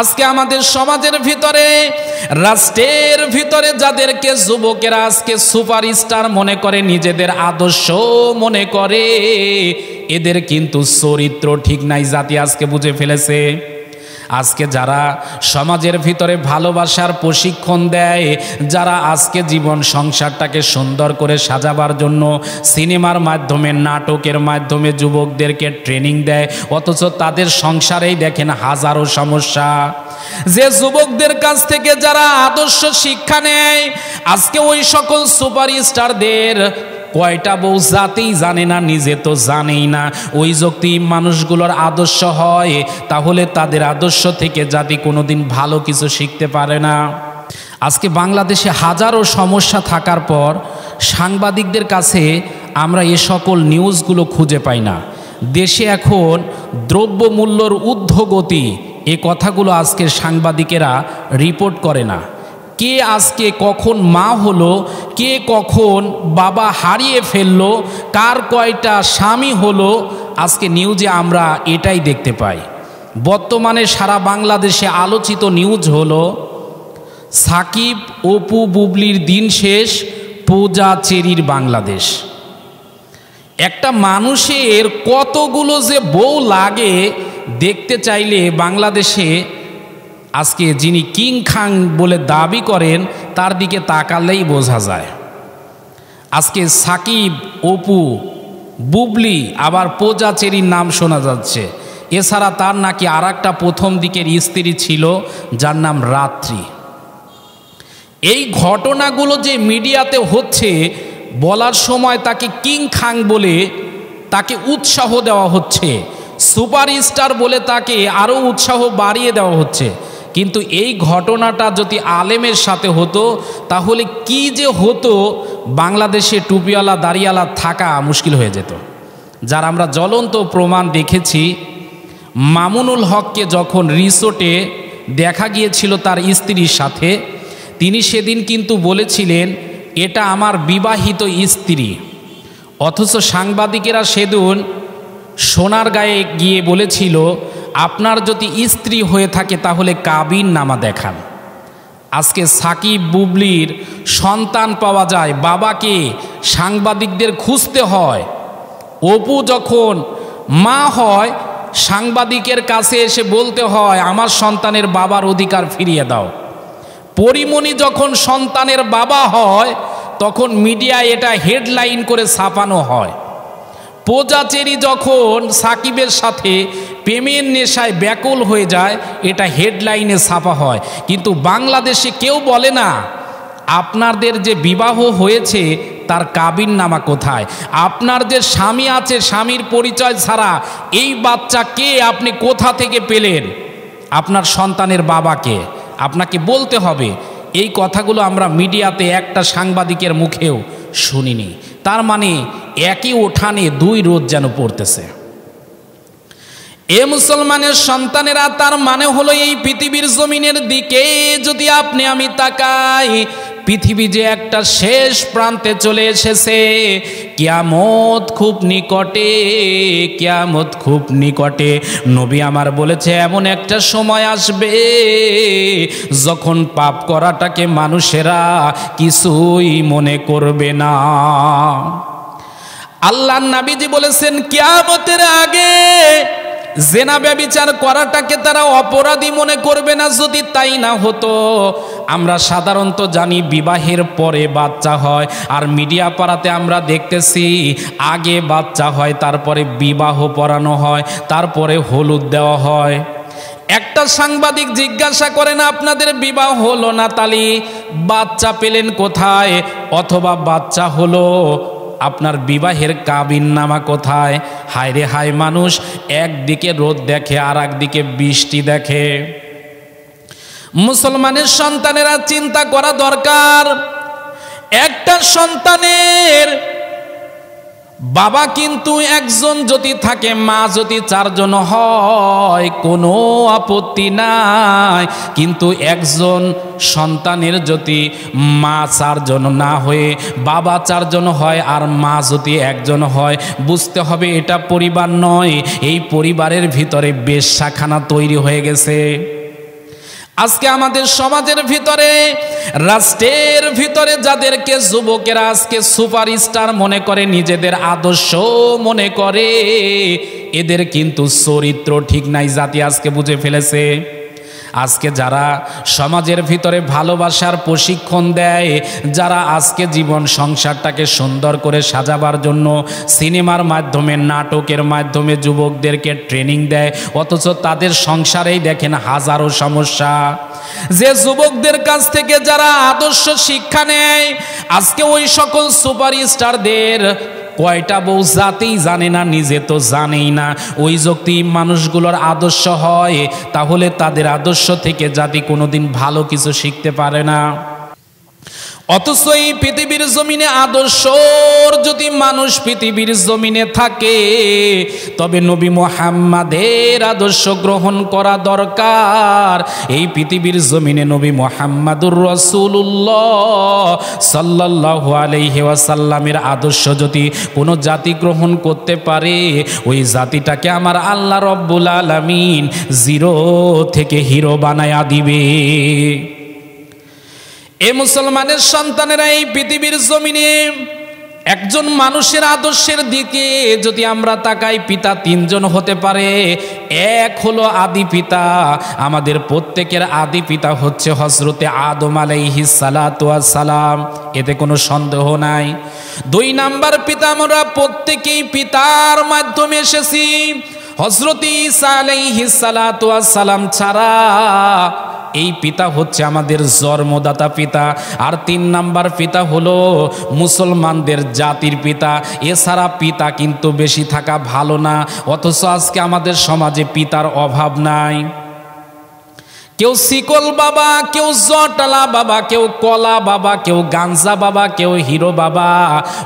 আজকে আমাদের সমাজের ভিতরে, রাষ্ট্রের ভিতরে যাদেরকে যুবকেরা আজকে সুপারস্টার মনে করে, নিজেদের আদর্শ মনে করে, এদের কিন্তু চরিত্র ঠিক নাই, জাতি আজকে বুঝে ফেলেছে। আজকে যারা সমাজের ভিতরে ভালোবাসার প্রশিক্ষণ দেয়, যারা আজকে জীবন সংসারটাকে সুন্দর করে সাজাবার জন্য সিনেমার মাধ্যমে, নাটকের মাধ্যমে যুবকদেরকে ট্রেনিং দেয়, অথচ তাদের সংসারেই দেখেন হাজারো সমস্যা। যে যুবকদের কাছ থেকে যারা আদর্শ শিক্ষা নেয়, আজকে ওই সকল সুপারস্টারদের কয়টা বউ জাতেই জানে না, নিজে তো জানেই না। ওই যুক্তি মানুষগুলোর আদর্শ হয়, তাহলে তাদের আদর্শ থেকে জাতি কোনোদিন ভালো কিছু শিখতে পারে না। আজকে বাংলাদেশে হাজারো সমস্যা থাকার পর সাংবাদিকদের কাছে আমরা এ সকল নিউজগুলো খুঁজে পাই না। দেশে এখন দ্রব্যমূল্যর ঊর্ধ্বগতি, এ কথাগুলো আজকে সাংবাদিকেরা রিপোর্ট করে না। কে আজকে কখন মা হলো, কে কখন বাবা হারিয়ে ফেললো, কার কয়টা স্বামী হলো, আজকে নিউজে আমরা এটাই দেখতে পাই। বর্তমানে সারা বাংলাদেশে আলোচিত নিউজ হলো সাকিব, অপু, বুবলির দিন শেষ, পূজা চেরির বাংলাদেশ। একটা মানুষের কতগুলো যে বউ লাগে দেখতে চাইলে বাংলাদেশে আজকে যিনি কিং খাং বলে দাবি করেন তার দিকে তাকালেই বোঝা যায়। আজকে সাকিব, অপু, বুবলি, আবার পূজা চেরির নাম শোনা যাচ্ছে। এছাড়া তার নাকি আর একটা প্রথম দিকের স্ত্রী ছিল, যার নাম রাত্রি। এই ঘটনাগুলো যে মিডিয়াতে হচ্ছে, বলার সময় তাকে কিং খাং বলে তাকে উৎসাহ দেওয়া হচ্ছে, সুপারস্টার বলে তাকে আরও উৎসাহ বাড়িয়ে দেওয়া হচ্ছে। কিন্তু এই ঘটনাটা যদি আলেমের সাথে হতো, তাহলে কি যে হতো, বাংলাদেশে টুপিওয়ালা দাড়িওয়ালা থাকা মুশকিল হয়ে যেত। যার আমরা জ্বলন্ত প্রমাণ দেখেছি, মামুনুল হককে যখন রিসোর্টে দেখা গিয়েছিল তার স্ত্রীর সাথে, তিনি সেদিন কিন্তু বলেছিলেন এটা আমার বিবাহিত স্ত্রী, অথচ সাংবাদিকেরা সেদিন সোনারগাঁয়ে গিয়ে বলেছিল আপনার যদি স্ত্রী হয়ে থাকে তাহলে কাবিন নামা দেখান। আজকে সাকিব, বুবলির সন্তান পাওয়া যায়, বাবাকে সাংবাদিকদের খুঁজতে হয়। অপু যখন মা হয়, সাংবাদিকের কাছে এসে বলতে হয় আমার সন্তানের বাবার অধিকার ফিরিয়ে দাও। পরিমণি যখন সন্তানের বাবা হয়, তখন মিডিয়ায় এটা হেডলাইন করে ছাপানো হয়। পূজা চেরি যখন সাকিবের সাথে প্রেমের নেশায় ব্যাকুল হয়ে যায়, এটা হেডলাইনে ছাপা হয়। কিন্তু বাংলাদেশে কেউ বলে না আপনাদের যে বিবাহ হয়েছে তার কাবিন নামা কোথায়, আপনার যে স্বামী আছে স্বামীর পরিচয় ছাড়া এই বাচ্চা কে, আপনি কোথা থেকে পেলেন, আপনার সন্তানের বাবাকে আপনাকে বলতে হবে। এই কথাগুলো আমরা মিডিয়াতে একটা সাংবাদিকের মুখেও শুনিনি। তার মানে একই উঠানে দুই রোদ যেন পড়তেছে। এ মুসলমানের সন্তানেরা, তার মানে হলো এই পৃথিবীর জমিনের দিকে যদি আপনি আমি তাকাই, পৃথিবী যে একটা শেষ প্রান্তে চলে এসেছে। কিয়ামত খুব নিকটে, কিয়ামত খুব নিকটে। নবী আমার বলেছে এমন একটা সময় আসবে যখন পাপ করাটাকে মানুষেরা কিছুই মনে করবে না। আল্লাহর নবীজি বলেছেন কিয়ামতের আগে জেনা ব্যভিচার করাটাকে তারা অপরাধী মনে করবে না। যদি তাই না হতো, আমরা সাধারণত জানি বিবাহের পরে বাচ্চা হয়, আর মিডিয়া পাড়াতে আমরা দেখতেছি আগে বাচ্চা হয়, তারপরে বিবাহ পড়ানো হয়, তারপরে হলুদ দেওয়া হয়। একটা সাংবাদিক জিজ্ঞাসা করেন আপনাদের বিবাহ হলো না, তালি বাচ্চা পেলেন কোথায়, অথবা বাচ্চা হলো আপনার বিবাহের কাবিন নামা কোথায়? হায় রে হায়, মানুষ একদিকে রোদ দেখে আর একদিকে বৃষ্টি দেখে। মুসলমানের সন্তানেরা চিন্তা করা দরকার, একটা সন্তানের বাবা কিন্তু একজন যদি থাকে, মা যদি চারজন হয় কোনো আপত্তি নাই, কিন্তু একজন সন্তানের যদি মা চারজন না হয়ে বাবা চারজন হয় আর মা যদি একজন হয়, বুঝতে হবে এটা পরিবার নয়, এই পরিবারের ভিতরে বেশ্যাখানা তৈরি হয়ে গেছে। আজকে আমাদের সমাজের ভিতরে, রাষ্ট্রের ভিতরে যাদেরকে যুবকেরা আজকে সুপারস্টার মনে করে, নিজেদের আদর্শ মনে করে, এদের কিন্তু চরিত্র ঠিক নাই, জাতি আজকে বুঝে ফেলেছে। আজকে যারা সমাজের ভিতরে ভালোবাসার প্রশিক্ষণ দেয়, যারা আজকে জীবন সংসারটাকে সুন্দর করে সাজাবার জন্য সিনেমার মাধ্যমে, নাটকের মাধ্যমে যুবকদেরকে ট্রেনিং দেয়, অথচ তাদের সংসারেই দেখেন হাজারো সমস্যা। যে যুবকদের কাছ থেকে যারা আদর্শ শিক্ষা নেয়, আজকে ওই সকল সুপারস্টারদের কয়টা বউ জাতেই জানে না, নিজে তো জানেই না। ওই যদি মানুষগুলোর আদর্শ হয়, তাহলে তাদের আদর্শ থেকে জাতি কোনোদিন ভালো কিছু শিখতে পারে না। অথচ এই পৃথিবীর জমিনে আদর্শর যদি মানুষ পৃথিবীর জমিনে থাকে, তবে নবী মুহাম্মাদের আদর্শ গ্রহণ করা দরকার। এই পৃথিবীর জমিনে নবী মুহাম্মাদুর রাসূলুল্লাহ সাল্লাল্লাহু আলাইহি ওয়াসাল্লামের আদর্শ যদি কোনো জাতি গ্রহণ করতে পারে, ওই জাতিটাকে আমার আল্লাহ রব্বুল আলামিন জিরো থেকে হিরো বানায়া দিবে। এ মুসলমানের সন্তানেরা, এই পৃথিবীর জমিনে একজন মানুষের আদর্শের দিকে যদি আমরা তাকাই, পিতা তিনজন হতে পারে। এক হলো আদি পিতা, আমাদের প্রত্যেকের আদি পিতা হচ্ছে হযরতে আদম আলাইহিস সালাতু ওয়াস সালাম, এতে কোনো সন্দেহ নাই। দুই নাম্বার পিতা, আমরা প্রত্যেকেই পিতার মাধ্যমে এসেছি। হযরতে ঈসা আলাইহিস সালাতু ওয়াস সালাম ছাড়া এই পিতা হচ্ছে আমাদের জন্মদাতা পিতা। আর তিন নাম্বার পিতা হলো মুসলমানদের জাতির পিতা। এছাড়া পিতা কিন্তু বেশি থাকা ভালো না, অথচ আজকে আমাদের সমাজে পিতার অভাব নাই। কেউ শিকল বাবা, কেউ জটালা বাবা, কেউ কলা বাবা, কেউ গাঞ্জা বাবা, কেউ হিরো বাবা,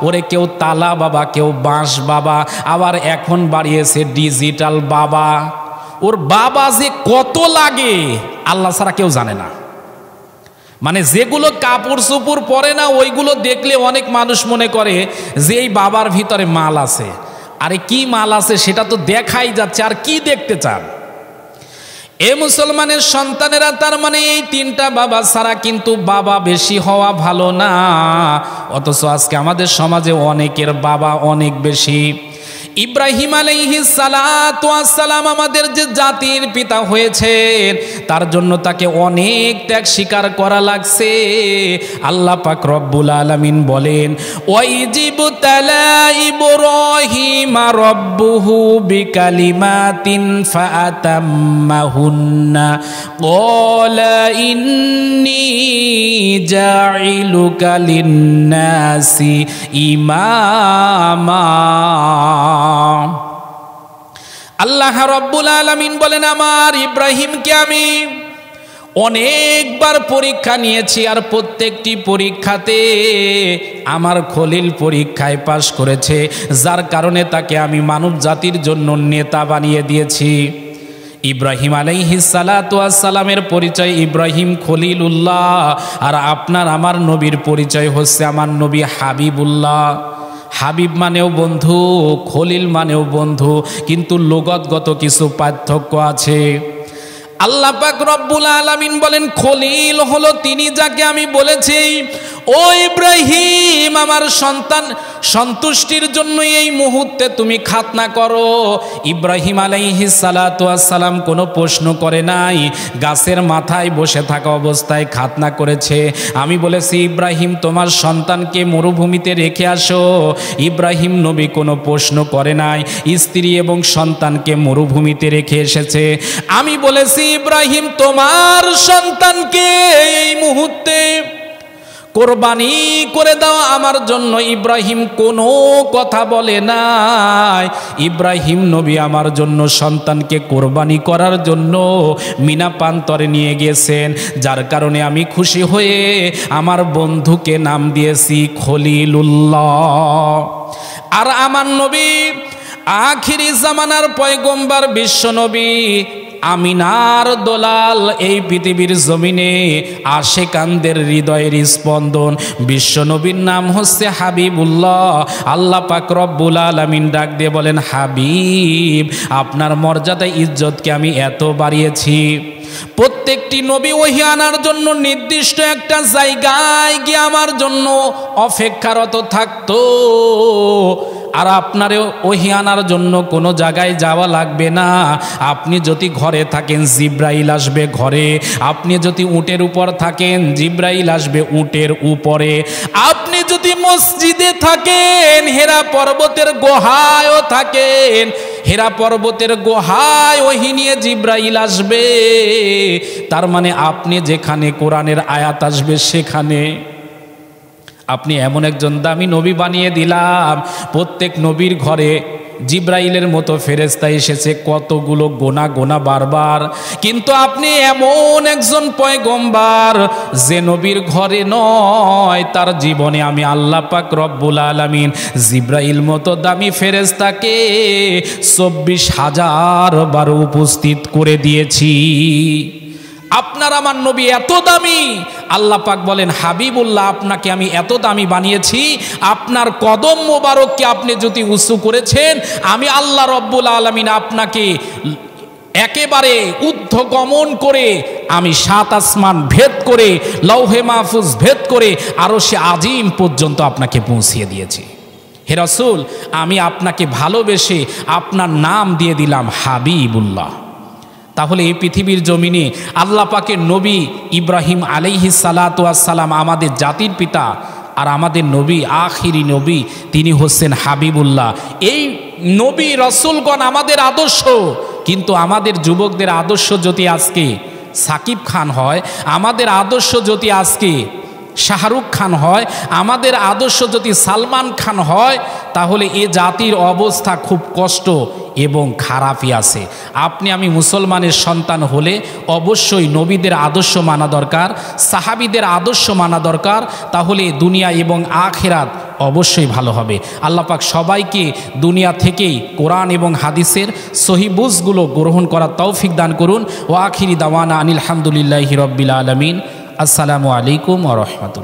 ওরে কেউ তালা বাবা, কেউ বাঁশ বাবা, আবার এখন বাড়িয়েছে ডিজিটাল বাবা। ওর বাবা যে কত লাগে আল্লাহ ছাড়া কেউ জানে না। মানে যেগুলো কাপড় চোপড় পরে না, ওইগুলো দেখলে অনেক মানুষ মনে করে যে এই বাবার ভিতরে মাল আছে। আরে কি মাল আছে সেটা তো দেখাই যাচ্ছে, আর কি দেখতে চান? এ মুসলমানের সন্তানেরা, তার মানে এই তিনটা বাবা ছাড়া কিন্তু বাবা বেশি হওয়া ভালো না। অথচ আজকে আমাদের সমাজে অনেকের বাবা অনেক বেশি। ইব্রাহিম আলাইহিস সালাতু ওয়াস সালাম আমাদের যে জাতির পিতা হয়েছেন, তার জন্য তাকে অনেক ত্যাগ স্বীকার করা লাগছে। আল্লাহ পাক রব্বুল আলামিন বলেন, ওয়াইজিবতালা ইব্রাহিম রব্বুহু বিকালিমাতিন ফাআতাম্মাহুন্না ক্বালা ইন্নী জাইলুকা লিন্নাসি ইমামা। আল্লাহ রব্বুল আলামিন বলেন, আমার ইব্রাহিমকে আমি অনেকবার পরীক্ষা নিয়েছি, আর প্রত্যেকটি পরীক্ষাতে আমার খলিল পরীক্ষায় পাশ করেছে, যার কারণে তাকে আমি মানব জাতির জন্য নেতা বানিয়ে দিয়েছি। ইব্রাহিম আলাইহিস সালাতু ওয়াস সালামের পরিচয় ইব্রাহিম খলিলুল্লাহ, আর আপনার আমার নবীর পরিচয় হচ্ছে আমার নবী হাবিবুল্লাহ। হাবিব মানেও বন্ধু, খলিল মানেও বন্ধু, কিন্তু লোগতগত কিছু পার্থক্য আছে। আল্লাহ পাক রব্বুল আলামিন বলেন, খলিল হলো তিনি যাকে আমি বলেছি, ও ইব্রাহিম আমার সন্তান সন্তুষ্টির জন্য এই মুহূর্তে তুমি খাতনা করো। ইব্রাহিম আলাইহিস সালাতু ওয়াস সালাম কোনো প্রশ্ন করে নাই, গাছের মাথায় বসে থাকা অবস্থায় খাতনা করেছে। আমি বলেছি, ইব্রাহিম তোমার সন্তানকে মরুভূমিতে রেখে আসো। ইব্রাহিম নবী কোনো প্রশ্ন করে নাই, স্ত্রী এবং সন্তানকে মরুভূমিতে রেখে এসেছে। আমি বলেছি, ইব্রাহিম তোমার সন্তানকে এই মুহূর্তে কোরবানি করে দাও আমার জন্য। ইব্রাহিম কোনো কথা বলে নাই। ইব্রাহিম নবী আমার জন্য সন্তানকে কোরবানি করার জন্য মিনা প্রান্তরে নিয়ে গিয়েছেন, যার কারণে আমি খুশি হয়ে আমার বন্ধুকে নাম দিয়েছি খলিলুল্লাহ। আর আমার নবী আখিরি জামানার পয়গম্বর বিশ্ব নবী আমিনার দোলাল, এই পৃথিবীর জমিনে আশেকানদের হৃদয়ের স্পন্দন। বিশ্বনবীর নাম হচ্ছে হাবিবুল্লাহ। আল্লাহ পাক রব্বুল আলামিন ডাক দিয়ে বলেন, হাবিব আপনার মর্যাদা ইজ্জতকে আমি এত বাড়িয়েছি, প্রত্যেকটি নবী ওহী আনার জন্য নির্দিষ্ট একটা জায়গায় গিয়ে আমার জন্য অপেক্ষারত থাকতো। আর আপনারও ওহী আনার জন্য কোনো জায়গায় যাওয়া লাগবে না। আপনি যদি ঘরে থাকেন জিব্রাইল আসবে ঘরে, আপনি যদি উটের উপর থাকেন জিব্রাইল আসবে উটের উপরে, আপনি যদি মসজিদে থাকেন, হেরা পর্বতের গুহায়ও থাকেন, হেরা পর্বতের গুহায় ওহী নিয়ে জিব্রাইল আসবে। তার মানে আপনি যেখানে কোরআনের আয়াত আসবে সেখানে। আপনি এমন একজন দামি নবী বানিয়ে দিলাম, প্রত্যেক নবীর ঘরে জিব্রাইলের মতো ফেরেশতা এসেছে কতগুলো গোনা গোনা বারবার, কিন্তু আপনি এমন একজন পয়গম্বর যে নবীর ঘরে নয়, তার জীবনে আমি আল্লাহ পাক রব্বুল আলামিন জিব্রাইল মতো দামি ফেরেশতাকে 24,000 বার উপস্থিত করে দিয়েছি। আপনার আমার নবী এত দামি, আল্লাহ পাক বলেন হাবিবুল্লাহ আপনাকে আমি এত দামি বানিয়েছি, আপনার কদম মোবারককে আপনি যদি উঁচু করেছেন, আমি আল্লাহ রব্বুল আলামিন আপনাকে একেবারে ঊর্ধ্বগমন করে আমি 7 আসমান ভেদ করে লৌহে মাহফুজ ভেদ করে আরশে আজিম পর্যন্ত আপনাকে পৌঁছিয়ে দিয়েছি। হে রাসূল, আমি আপনাকে ভালোবেসে আপনার নাম দিয়ে দিলাম হাবিবুল্লাহ। তাহলে এই পৃথিবীর জমিনে আল্লাহ পাকের নবী ইব্রাহিম আলাইহিস সালাতু ওয়াস সালাম আমাদের জাতির পিতা, আর আমাদের নবী আখিরি নবী তিনি হচ্ছেন হাবিবুল্লাহ। এই নবী রাসূলগণ আমাদের আদর্শ, কিন্তু আমাদের যুবকদের আদর্শ যদি আজকে সাকিব খান হয়, আমাদের আদর্শ যদি আজকে শাহরুখ খান হয়, আমাদের আদর্শ যদি সালমান খান হয়, তাহলে এ জাতির অবস্থা খুব কষ্ট এবং খারাপই আছে। আপনি আমি মুসলমানের সন্তান হলে অবশ্যই নবীদের আদর্শ মানা দরকার, সাহাবীদের আদর্শ মানা দরকার, তাহলে দুনিয়া এবং আখিরাত অবশ্যই ভালো হবে। আল্লাহ পাক সবাইকে দুনিয়া থেকেই কোরআন এবং হাদিসের সহিহ বুঝগুলো গ্রহণ করার তৌফিক দান করুন। ওয়া আখিরি দাওয়ানা আনিল হামদুলিল্লাহি রাব্বিল আলামিন। আসসালামু আলাইকুম ওয়া রাহমাতুল্লাহ।